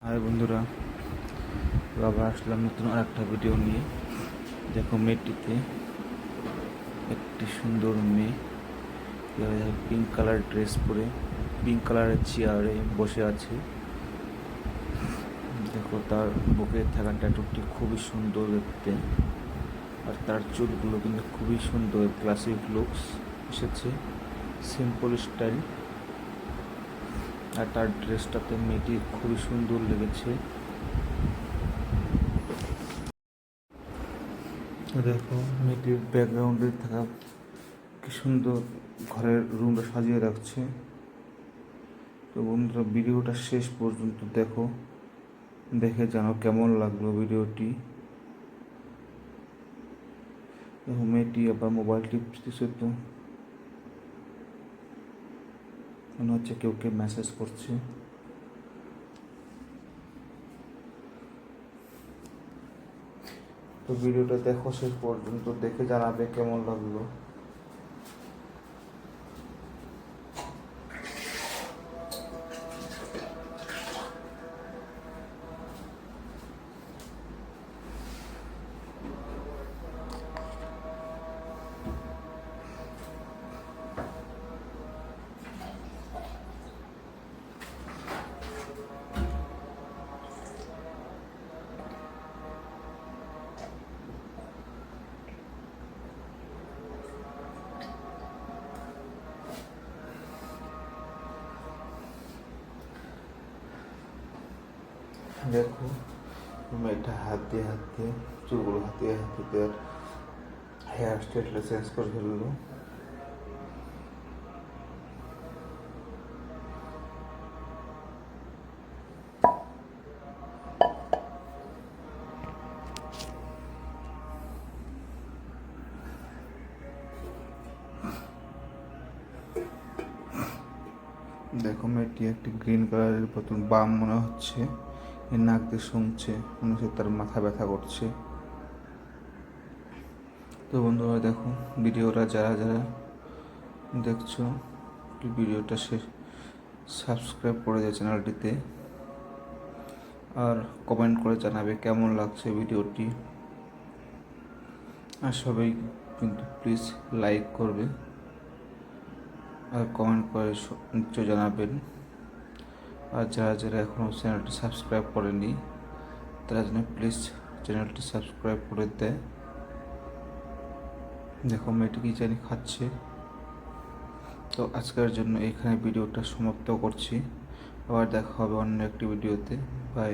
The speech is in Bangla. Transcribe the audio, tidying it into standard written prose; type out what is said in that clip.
হাই বন্ধুরা, তো আবার আসলাম নতুন আর একটা ভিডিও নিয়ে। দেখো মেয়েটিতে একটি সুন্দর মেয়ে পিঙ্ক কালার ড্রেস পরে পিঙ্ক কালারের চেয়ারে বসে আছে। দেখো তার বুকে থাকা ট্যাটুটি খুবই সুন্দর দেখতে, আর তার চুলগুলো কিন্তু খুবই সুন্দর, ক্লাসিক লুকস এসেছে, সিম্পল স্টাইল। আর তার ড্রেসটাতে মেয়েটি খুবই সুন্দর লেগেছে। দেখো মেয়েটির ব্যাকগ্রাউন্ডে থাকা কি সুন্দর ঘরের রুমটা সাজিয়ে রাখছে। তো বন্ধুরা, ভিডিওটা শেষ পর্যন্ত দেখো, দেখে জানো কেমন লাগলো ভিডিওটি। দেখো মেয়েটি আবার মোবাইল টিপতেছে, তো মনে হচ্ছে কেউ মেসেজ করছে। তো ভিডিওটা দেখো শেষ পর্যন্ত, দেখে জানাবে কেমন লাগলো। দেখো মেয়েটা হাত দিয়ে চুলগুলো হাতে হেয়ার স্টাইলটা চেঞ্জ করে ফেললো। দেখো মেয়েটি একটি গ্রিন কালারের বোতল বাম মনে হচ্ছে, এর নাক দিয়ে শুনছে, মনে হচ্ছে তার মাথা ব্যথা করছে। তো বন্ধুরা দেখো, ভিডিওটা যারা যারা দেখছো ভিডিওটা সাবস্ক্রাইব করে দেয় চ্যানেলটিতে, আর কমেন্ট করে জানাবে কেমন লাগছে ভিডিওটি। আর সবাই কিন্তু প্লিজ লাইক করবে আর কমেন্ট করে নিশ্চয় জানাবেন। আর যারা যারা এখনও চ্যানেলটি সাবস্ক্রাইব করেনি তারা যেন প্লিজ চ্যানেলটি সাবস্ক্রাইব করে দেয়। দেখো মেয়েটি কি জানি খাচ্ছে। তো আজকের জন্য এখানে ভিডিওটা সমাপ্ত করছি, আবার দেখা হবে অন্য একটি ভিডিওতে। বাই।